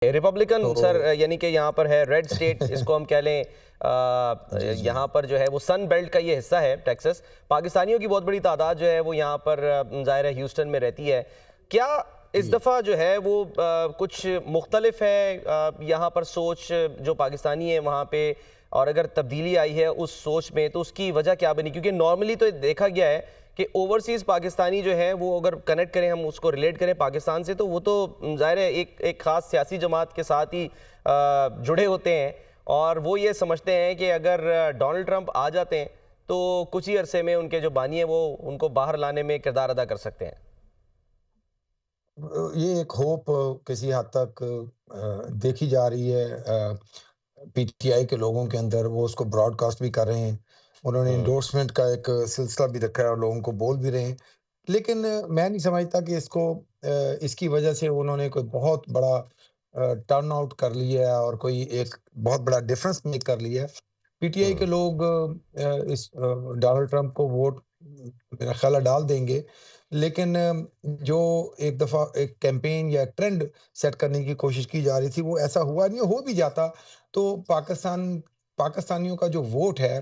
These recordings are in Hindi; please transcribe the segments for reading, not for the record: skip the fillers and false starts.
रिपब्लिकन तो सर यानी कि यहाँ पर है रेड स्टेट इसको हम कह लें। जी जी यहाँ पर जो है वो सन बेल्ट का ये हिस्सा है टेक्सास। पाकिस्तानियों की बहुत बड़ी तादाद जो है वो यहाँ पर ज़ाहिर है ह्यूस्टन में रहती है। क्या इस जी। दफ़ा जो है वो कुछ मुख्तलिफ है यहाँ पर सोच जो पाकिस्तानी है वहाँ पे, और अगर तब्दीली आई है उस सोच में तो उसकी वजह क्या बनी? क्योंकि नॉर्मली तो देखा गया है कि ओवरसीज़ पाकिस्तानी जो है वो अगर कनेक्ट करें, हम उसको रिलेट करें पाकिस्तान से, तो वो तो ज़ाहिर है एक ख़ास सियासी जमात के साथ ही जुड़े होते हैं, और वो ये समझते हैं कि अगर डोनाल्ड ट्रंप आ जाते हैं तो कुछ ही अरसे में उनके जो बानी है वो उनको बाहर लाने में किरदार अदा कर सकते हैं। ये एक होप किसी हद तक देखी जा रही है पीटीआई के लोगों के अंदर। वो उसको ब्रॉडकास्ट भी कर रहे हैं। उन्होंने हम्म। एंडोर्समेंट का एक सिलसिला भी रखा है और लोगों को बोल भी रहे हैं। लेकिन मैं नहीं समझता कि इसकी वजह से उन्होंने कोई बहुत बड़ा टर्न आउट कर लिया है और कोई एक बहुत बड़ा डिफरेंस मेक कर लिया है। पीटीआई के हम्म। लोग डोनाल्ड ट्रंप को वोट मेरा ख्याल है डाल देंगे। लेकिन जो एक दफ़ा एक कैंपेन या ट्रेंड सेट करने की कोशिश की जा रही थी, वो ऐसा हुआ नहीं। हो भी जाता तो पाकिस्तानियों का जो वोट है,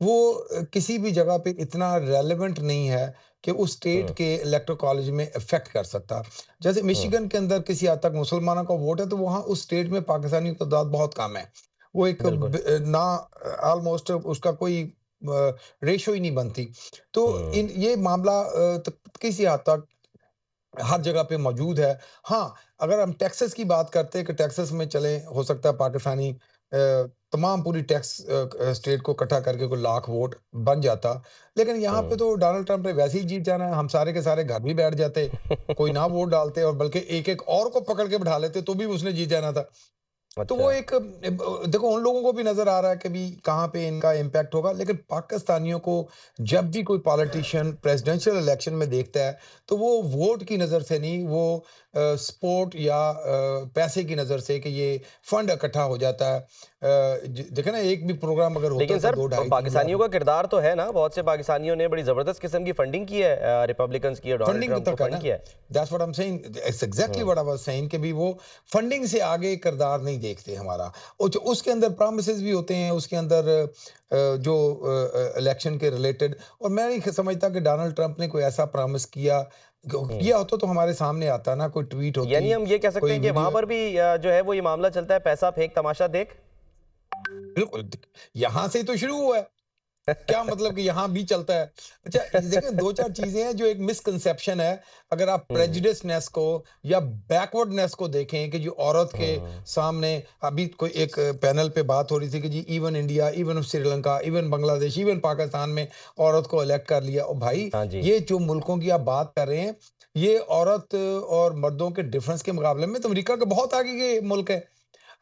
वो किसी भी जगह पे इतना रेलेवेंट नहीं है कि उस स्टेट हम्म। के इलेक्टोरल कॉलेज में इफ़ेक्ट कर सकता। जैसे हम्म। मिशिगन के अंदर किसी हद तक मुसलमानों का वोट है, तो वहाँ उस स्टेट में पाकिस्तानियों की तादाद बहुत कम है। वो एक बिल्कुल। ना ऑलमोस्ट उसका कोई रेशो ही नहीं बनती। तो हम्म। इन ये मामला किसी हद तक हर जगह पे मौजूद है। हाँ, अगर हम टेक्सास की बात करते हैं कि टेक्सास में चलें, हो सकता है पाकिस्तानी तमाम पूरी स्टेट को इकट्ठा करके कोई लाख वोट बन जाता। लेकिन यहाँ पे हम्म। तो डोनाल्ड ट्रंप ने वैसे ही जीत जाना है, हम सारे के सारे घर भी बैठ जाते, कोई ना वोट डालते और बल्कि एक-एक और को पकड़ के बिठा लेते, तो भी उसने जीत जाना था। तो अच्छा। वो एक देखो उन लोगों को भी नज़र आ रहा है कि भी कहाँ पे इनका इम्पैक्ट होगा, लेकिन पाकिस्तानियों को जब भी कोई पॉलिटिशियन प्रेसिडेंशियल इलेक्शन में देखता है, तो वो वोट की नज़र से नहीं, वो सपोर्ट या पैसे की नज़र से कि ये फंड इकट्ठा हो जाता है। देखे ना, एक भी प्रोग्राम अगर होता लेकिन था सर 2 ढाई 3 लाख पाकिस्तानियों का किरदार तो है ना, बहुत से पाकिस्तानियों ने बड़ी ज़बरदस्त किस्म की फंडिंग की है, रिपब्लिकन्स की, और डोनाल्ड फंडिंग ट्रंप को तक है फंड ना। किया है। That's what I am saying, it's exactly hmm. What I was saying कि भी वो फंडिंग से आगे किरदार नहीं देखते हमारा। और जो उसके अंदर प्रॉमिसेस भी होते हैं, उसके अंदर जो इलेक्शन के रिलेटेड। और मैं नहीं समझता कि डोनाल्ड ट्रंप ने कोई ऐसा प्रॉमिस हम्म। किया होता तो हमारे सामने आता ना, कोई ट्वीट यानी होती, हम ये कह सकते कोई हैं कि वहां वीडियो। पर भी जो है वो ये मामला चलता है, पैसा फेंक तमाशा देख। बिल्कुल, यहाँ से ही तो शुरू हुआ है। क्या मतलब कि यहाँ भी चलता है। अच्छा, देखिए 2-4 चीज़ें हैं जो एक मिसकंसेप्शन है। अगर आप हम्म। प्रेजुडिसनेस को या बैकवर्डनेस को देखें कि जो औरत के हम्म। सामने अभी कोई एक पैनल पे बात हो रही थी कि जी even India, even Sri Lanka, even Bangladesh, even Pakistan में औरत को इलेक्ट कर लिया। और भाई, हाँ जी। ये जो मुल्कों की आप बात कर रहे हैं, ये औरत और मर्दों के डिफरेंस के मुकाबले में तो अमेरिका के बहुत आगे के मुल्क है।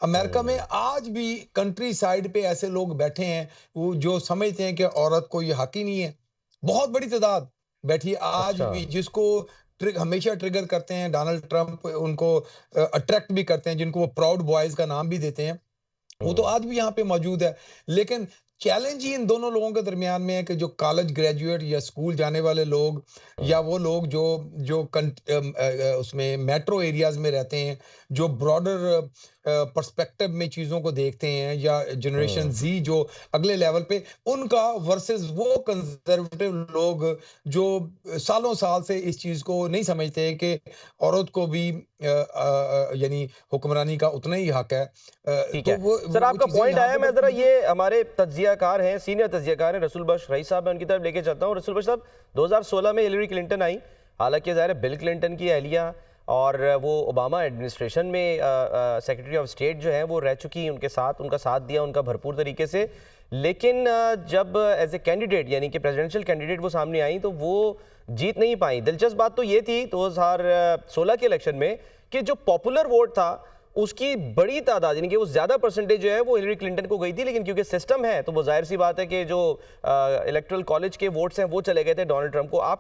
अमेरिका में हम्म। आज भी कंट्री साइड पे ऐसे लोग बैठे हैं, वो जो समझते हैं कि औरत को ये हक ही नहीं है। बहुत बड़ी तादाद बैठी है आज अच्छा। भी, जिसको हमेशा ट्रिगर करते हैं डोनाल्ड ट्रंप, उनको अट्रैक्ट भी करते हैं, जिनको वो प्राउड बॉयज का नाम भी देते हैं। वो तो हम्म। आज भी यहाँ पे मौजूद है। लेकिन चैलेंज ही इन दोनों लोगों के दरमियान में है कि जो कॉलेज ग्रेजुएट या स्कूल जाने वाले लोग, हम्म। या वो लोग जो जो उसमें मेट्रो एरियाज में रहते हैं, जो ब्रॉडर पर्सपेक्टिव में चीज़ों को देखते हैं, या जनरेशन हम्म। जी जो अगले लेवल पे, उनका वर्सेस वो कंजर्वेटिव लोग जो सालों साल से इस चीज़ को नहीं समझते कि औरत को भी यानी हुक्मरानी का उतना ही हक है। ठीक तो है सर, वो आपका चीज़ें पॉइंट यहाँ आया। पे मैं बहुत जरा मौजूद। ये हमारे तज्जियाकार हैं, सीनियर तज्जियाकार हैं रसूल बख्श रईस साहब, मैं उनकी तरफ लेके चलता हूँ। रसूल बख्श साहब, 2016 में हिलरी क्लिंटन आई, हालांकि ज़ाहिर है बिल क्लिंटन की अहलिया, और वो ओबामा एडमिनिस्ट्रेशन में सेक्रेटरी ऑफ स्टेट जो है वो रह चुकी, उनके साथ उनका साथ दिया उनका भरपूर तरीके से। लेकिन जब एज ए कैंडिडेट यानी कि प्रेसिडेंशियल कैंडिडेट वो सामने आई तो वो जीत नहीं पाई। दिलचस्प बात तो ये थी 2016 के इलेक्शन में कि जो पॉपुलर वोट था उसकी बड़ी तादाद यानी कि वो ज़्यादा परसेंटेज जो है वो हिलरी क्लिंटन को गई थी, लेकिन क्योंकि सिस्टम है तो वो जाहिर सी बात है कि जो इलेक्टोरल कॉलेज के वोट्स हैं वो चले गए थे डोनाल्ड ट्रंप को। आप